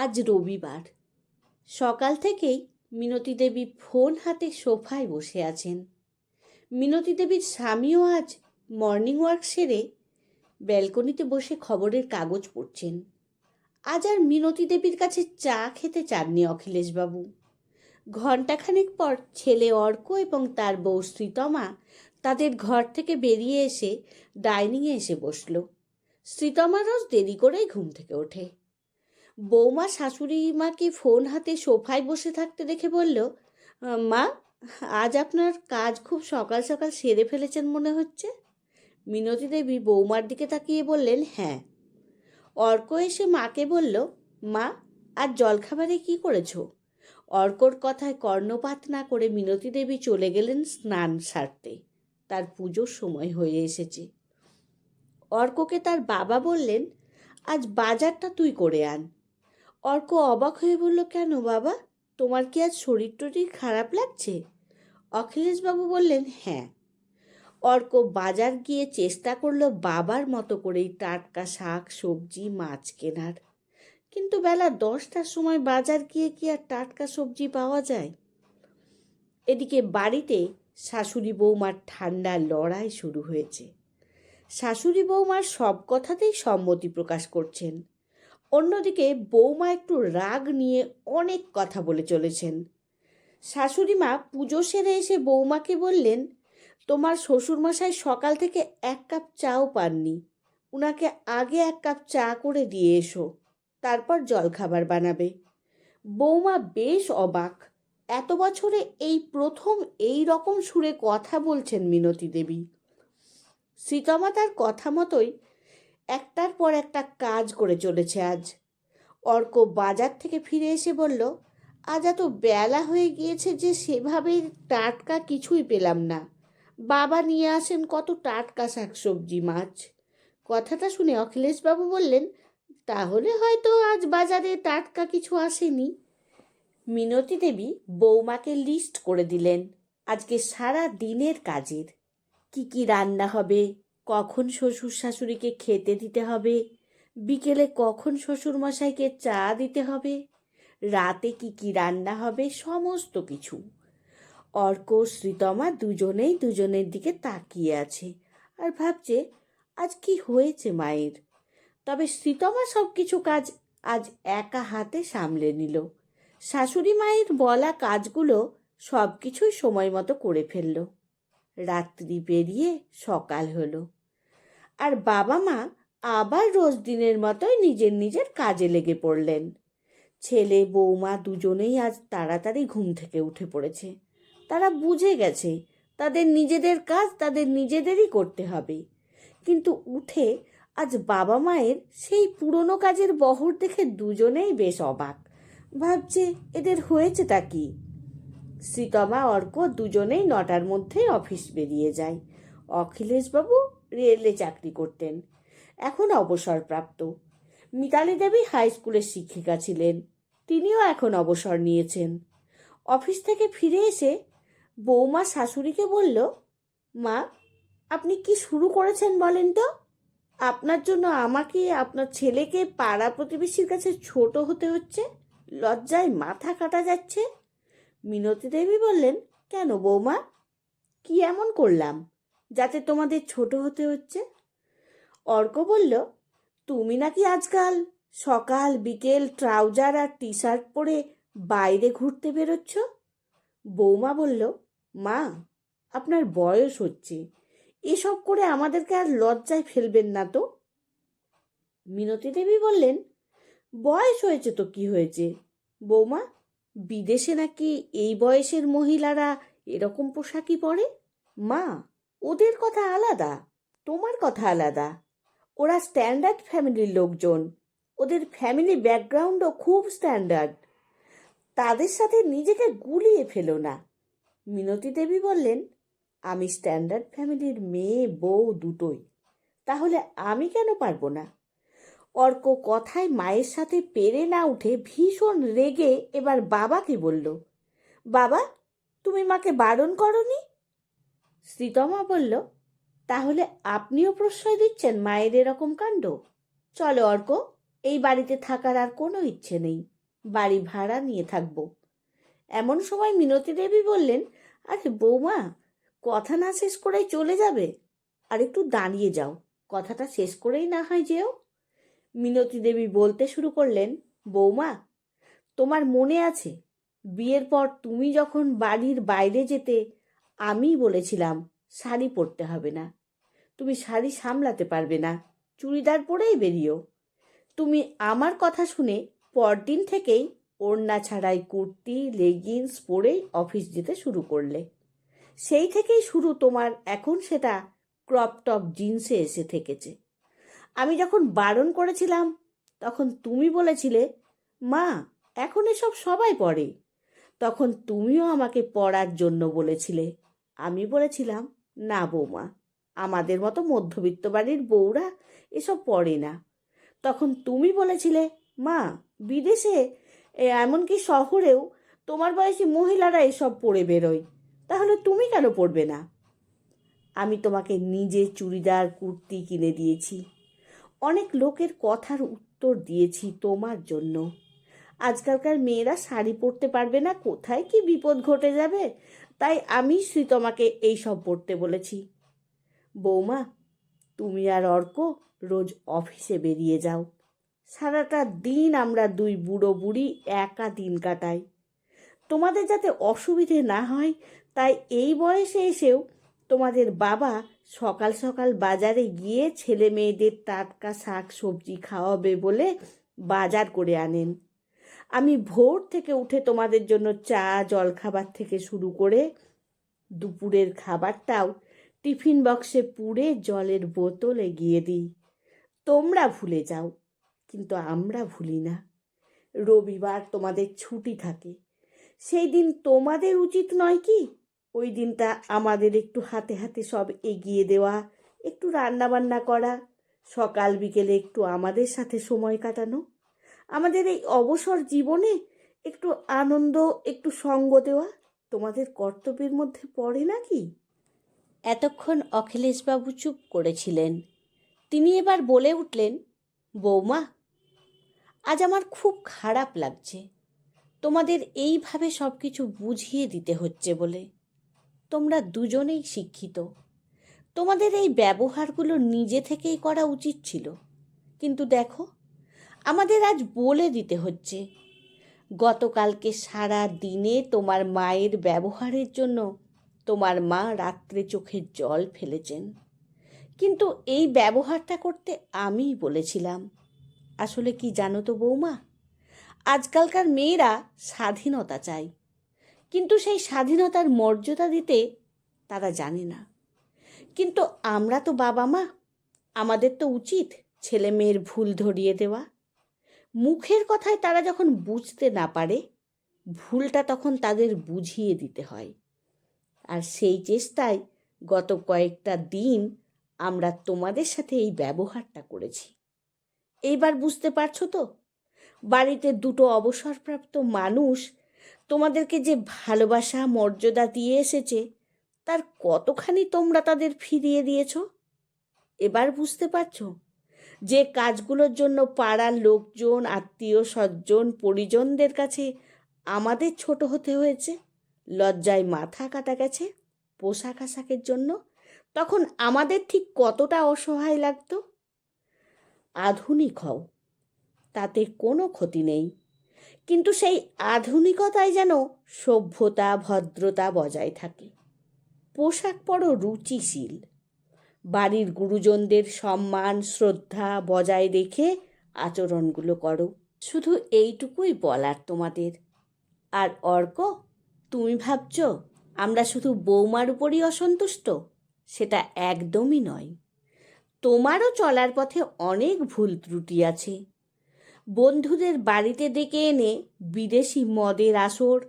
আজ রবিবার। সকাল থেকেই মিনতি দেবী ফোন হাতে সোফায় বসে আছেন। মিনতি দেবীর স্বামীও আজ মর্নিং ওয়াক সেরে ব্যালকনিতে বসে খবরের কাগজ পড়ছেন। আজ আর মিনতি দেবীর কাছে চা খেতে চাননি অখিলেশবাবু। ঘণ্টাখানেক পর ছেলে অর্ক এবং তার বউ শ্রীতমা তাদের ঘর থেকে বেরিয়ে এসে ডাইনিংয়ে এসে বসল। শ্রীতমা রোজ দেরি করেই ঘুম থেকে ওঠে। বৌমা শাশুড়ি মাকে ফোন হাতে সোফায় বসে থাকতে দেখে বলল, মা, আজ আপনার কাজ খুব সকাল সকাল সেরে ফেলেছেন মনে হচ্ছে। মিনতি দেবী বৌমার দিকে তাকিয়ে বললেন, হ্যাঁ। অর্ক এসে মাকে বলল, মা, আজ জলখাবারে কি করেছো? অর্কর কথায় কর্ণপাত না করে মিনতি দেবী চলে গেলেন স্নান সারতে। তার পুজোর সময় হয়ে এসেছে। অর্ককে তার বাবা বললেন, আজ বাজারটা তুই করে আন। অর্ক অবাক হয়ে বলল, কেন বাবা, তোমার কি আজ শরীর টরীর খারাপ লাগছে? অখিলেশবাবু বললেন, হ্যাঁ। অর্ক বাজার গিয়ে চেষ্টা করলো বাবার মতো করেই টাটকা শাক সবজি মাছ কেনার, কিন্তু বেলা 10টার সময় বাজার গিয়ে কি আর টাটকা সবজি পাওয়া যায়? এদিকে বাড়িতে শাশুড়ি বৌমার ঠান্ডা লড়াই শুরু হয়েছে। শাশুড়ি বৌমার সব কথাতেই সম্মতি প্রকাশ করছেন। অন্যদিকে বৌমা একটু রাগ নিয়ে অনেক কথা বলে চলেছেন। শাশুড়ি মা পুজো সেরে এসে বৌমাকে বললেন, তোমার শ্বশুরমশাই সকাল থেকে 1 কাপ চাও পাননি, উনাকে আগে 1 কাপ চা করে দিয়ে এসো, তারপর জলখাবার বানাবে। বৌমা বেশ অবাক, এত বছরে এই প্রথম এই রকম সুরে কথা বলছেন মিনতি দেবী। শ্রীতমা তার কথা মতোই একটার পর একটা কাজ করে চলেছে আজ। অর্ক বাজার থেকে ফিরে এসে বলল, আজ এত বেলা হয়ে গিয়েছে যে সেভাবে টাটকা কিছুই পেলাম না। বাবা নিয়ে আসেন কত টাটকা শাকসবজি মাছ। কথাটা শুনে অখিলেশবাবু বললেন, তাহলে হয়তো আজ বাজারে টাটকা কিছু আসেনি। মিনতি দেবী বৌমাকে লিস্ট করে দিলেন আজকে সারা দিনের কাজের। কি কি রান্না হবে, কখন শ্বশুর শাশুড়িকে খেতে দিতে হবে, বিকেলে কখন শ্বশুরমশাইকে চা দিতে হবে, রাতে কি কি রান্না হবে, সমস্ত কিছু। অর্ক শ্রীতমা দুজনেই দুজনের দিকে তাকিয়ে আছে আর ভাবছে আজ কি হয়েছে মায়ের। তবে শ্রীতমা সব কিছু কাজ আজ একা হাতে সামলে নিল। শাশুড়ি মায়ের বলা কাজগুলো সব কিছুই সময় মতো করে ফেলল। রাত্রি পেরিয়ে সকাল হলো, আর বাবা মা আবার রোজ দিনের মতোই নিজের নিজের কাজে লেগে পড়লেন। ছেলে বৌমা দুজনেই আজ তাড়াতাড়ি ঘুম থেকে উঠে পড়েছে। তারা বুঝে গেছে তাদের নিজেদের কাজ তাদের নিজেদেরই করতে হবে, কিন্তু উঠে আজ বাবা মায়ের সেই পুরনো কাজের বহর দেখে দুজনেই বেশ অবাক। ভাবছে এদের হয়েছেটা কি। শ্রীতমা অর্ক দুজনেই 9টার মধ্যেই অফিস বেরিয়ে যায়। অখিলেশবাবু রেলে চাকরি করতেন, এখন অবসরপ্রাপ্ত। মিতালি দেবী হাই স্কুলের শিক্ষিকা ছিলেন, তিনিও এখন অবসর নিয়েছেন। অফিস থেকে ফিরে এসে বৌমা শাশুড়িকে বলল, মা, আপনি কি শুরু করেছেন বলেন তো? আপনার জন্য আমাকে আপনার ছেলেকে পাড়া প্রতিবেশীর কাছে ছোট হতে হচ্ছে, লজ্জায় মাথা কাটা যাচ্ছে। মিনতি দেবী বললেন, কেন বৌমা, কি এমন করলাম যাতে তোমাদের ছোট হতে হচ্ছে? অর্ক বলল, তুমি নাকি আজকাল সকাল বিকেল ট্রাউজার আর টি শার্ট পরে বাইরে ঘুরতে বেরোচ্ছ। বৌমা বলল, মা, আপনার বয়স হচ্ছে, এসব করে আমাদেরকে আর লজ্জায় ফেলবেন না তো। মিনতি দেবী বললেন, বয়স হয়েছে তো কি হয়েছে বৌমা, বিদেশে নাকি এই বয়সের মহিলারা এরকম পোশাকই পরে। মা, ওদের কথা আলাদা, তোমার কথা আলাদা। ওরা স্ট্যান্ডার্ড ফ্যামিলির লোকজন, ওদের ফ্যামিলি ব্যাকগ্রাউন্ডও খুব স্ট্যান্ডার্ড, তাদের সাথে নিজেকে গুলিয়ে ফেলো না। মিনতি দেবী বললেন, আমি স্ট্যান্ডার্ড ফ্যামিলির মেয়ে বউ দুটোই, তাহলে আমি কেন পারবো না? অর্ক কথায় মায়ের সাথে পেরে না উঠে ভীষণ রেগে এবার বাবাকে বলল, বাবা, তুমি মাকে বারণ করনি? শ্রীতমা বলল, তাহলে আপনিও প্রশ্রয় দিচ্ছেন মায়ের এরকম কাণ্ড? চলো অর্ক, এই বাড়িতে থাকার আর কোনো ইচ্ছে নেই। বাড়ি ভাড়া নিয়ে থাকবো। এমন সময় মিনতি দেবী বললেন, আরে বৌমা, কথা না শেষ করেই চলে যাবে? আর একটু দাঁড়িয়ে যাও, কথাটা শেষ করেই না হয় যেও। মিনতি দেবী বলতে শুরু করলেন, বৌমা, তোমার মনে আছে বিয়ের পর তুমি যখন বাড়ির বাইরে যেতে আমি বলেছিলাম শাড়ি পরতে হবে না, তুমি শাড়ি সামলাতে পারবে না, চুড়িদার পরেই বেরিও। তুমি আমার কথা শুনে পরদিন থেকেই ওড়না ছাড়াই কুর্তি লেগিংস পরেই অফিস যেতে শুরু করলে। সেই থেকেই শুরু তোমার, এখন সেটা ক্রপ টপ জিন্সে এসে থেকেছে। আমি যখন বারণ করেছিলাম তখন তুমি বলেছিলে, মা, এখন এসব সবাই পড়ে। তখন তুমিও আমাকে পড়ার জন্য বলেছিলে। আমি বলেছিলাম, না বৌমা, আমাদের মতো মধ্যবিত্ত বাড়ির বউরা এসব পড়ে না। তখন তুমি বলেছিলে, মা, বিদেশে এমনকি শহরেও তোমার বয়সী মহিলারা এসব পরে বেরোয়, তাহলে তুমি কেন পরবে না? আমি তোমাকে নিজে চুড়িদার কুর্তি কিনে দিয়েছি, অনেক লোকের কথার উত্তর দিয়েছি তোমার জন্য। আজকালকার মেয়েরা শাড়ি পরতে পারবে না, কোথায় কি বিপদ ঘটে যাবে, তাই আমি তোমাকে এইসব পরতে বলেছি। বৌমা, তুমি আর অর্ক রোজ অফিসে বেরিয়ে যাও, সারাটা দিন আমরা দুই বুড়ো বুড়ি একা দিন কাটাই। তোমাদের যাতে অসুবিধে না হয় তাই এই বয়সে এসেও তোমাদের বাবা সকাল সকাল বাজারে গিয়ে ছেলে মেয়েদের টাটকা শাক সবজি খাওয়াবে বলে বাজার করে আনেন। আমি ভোর থেকে উঠে তোমাদের জন্য চা জলখাবার থেকে শুরু করে দুপুরের খাবারটাও টিফিন বক্সে পুরে জলের বোতল এগিয়ে দিই। তোমরা ভুলে যাও, কিন্তু আমরা ভুলি না। রবিবার তোমাদের ছুটি থাকে, সেই দিন তোমাদের উচিত নয় কি ওই দিনটা আমাদের একটু হাতে হাতে সব এগিয়ে দেওয়া, একটু রান্না বান্না করা, সকাল বিকেলে একটু আমাদের সাথে সময় কাটানো, আমাদের এই অবসর জীবনে একটু আনন্দ, একটু সঙ্গ দেওয়া তোমাদের কর্তব্যের মধ্যে পড়ে নাকি? এতক্ষণ অখিলেশবাবু চুপ করেছিলেন। তিনি এবার বলে উঠলেন, বৌমা, আজ আমার খুব খারাপ লাগছে তোমাদের এইভাবে সব কিছু বুঝিয়ে দিতে হচ্ছে বলে। তোমরা দুজনেই শিক্ষিত, তোমাদের এই ব্যবহারগুলো নিজে থেকেই করা উচিত ছিল, কিন্তু দেখো আমাদের আজ বলে দিতে হচ্ছে। গতকালকে সারা দিনে তোমার মায়ের ব্যবহারের জন্য তোমার মা রাত্রে চোখের জল ফেলেছেন, কিন্তু এই ব্যবহারটা করতে আমিই বলেছিলাম। আসলে কি জানো তো বৌমা, আজকালকার মেয়েরা স্বাধীনতা চায়, কিন্তু সেই স্বাধীনতার মর্যাদা দিতে তারা জানে না। কিন্তু আমরা তো বাবা মা, আমাদের তো উচিত ছেলে মেয়ের ভুল ধরিয়ে দেওয়া। মুখের কথায় তারা যখন বুঝতে না পারে, ভুলটা তখন তাদের বুঝিয়ে দিতে হয়। আর সেই চেষ্টায় গত কয়েকটা দিন আমরা তোমাদের সাথে এই ব্যবহারটা করেছি। এইবার বুঝতে পারছো তো, বাড়িতে দুটো অবসরপ্রাপ্ত মানুষ তোমাদেরকে যে ভালোবাসা মর্যাদা দিয়ে এসেছে তার কতখানি তোমরা তাদের ফিরিয়ে দিয়েছ? এবার বুঝতে পারছো যে কাজগুলোর জন্য পাড়ার লোকজন, আত্মীয় স্বজন, পরিজনদের কাছে আমাদের ছোট হতে হয়েছে, লজ্জায় মাথা কাটা গেছে পোশাক আশাকের জন্য, তখন আমাদের ঠিক কতটা অসহায় লাগতো। আধুনিক হও, তাতে কোনো ক্ষতি নেই, কিন্তু সেই আধুনিকতায় যেন সভ্যতা ভদ্রতা বজায় থাকে। পোশাক পরো রুচিশীল, বাড়ির গুরুজনদের সম্মান শ্রদ্ধা বজায় রেখে আচরণগুলো করো। শুধু এইটুকুই বলার তোমাদের। আর অর্ক, তুমি ভাবছ আমরা শুধু বৌমার উপরই অসন্তুষ্ট? সেটা একদমই নয়। তোমারও চলার পথে অনেক ভুল ত্রুটি আছে। বন্ধুদের বাড়িতে ডেকে এনে বিদেশি মদের আসর,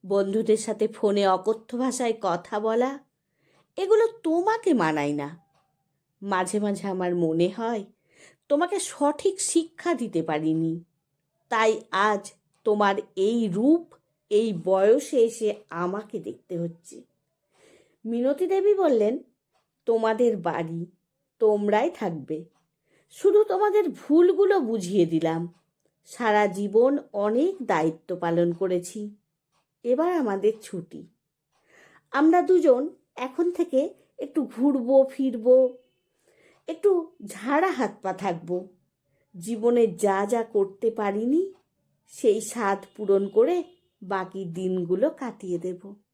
বন্ধুদের সাথে ফোনে অকথ্য ভাষায় কথা বলা, এগুলো তোমাকে মানায় না। মাঝে মাঝে আমার মনে হয় তোমাকে সঠিক শিক্ষা দিতে পারিনি, তাই আজ তোমার এই রূপ এই বয়সে এসে আমাকে দেখতে হচ্ছে। মিনতি দেবী বললেন, তোমাদের বাড়ি, তোমরাই থাকবে, শুধু তোমাদের ভুলগুলো বুঝিয়ে দিলাম, সারা জীবন অনেক দায়িত্ব পালন করেছি। এবার আমাদের ছুটি। আমরা দুজন এখন থেকে একটু ঘুরবো ফিরবো, একটু ঝাড়া হাত পা থাকবো। জীবনে যা যা করতে পারিনি সেই স্বাদ পূরণ করে বাকি দিনগুলো কাটিয়ে দেব।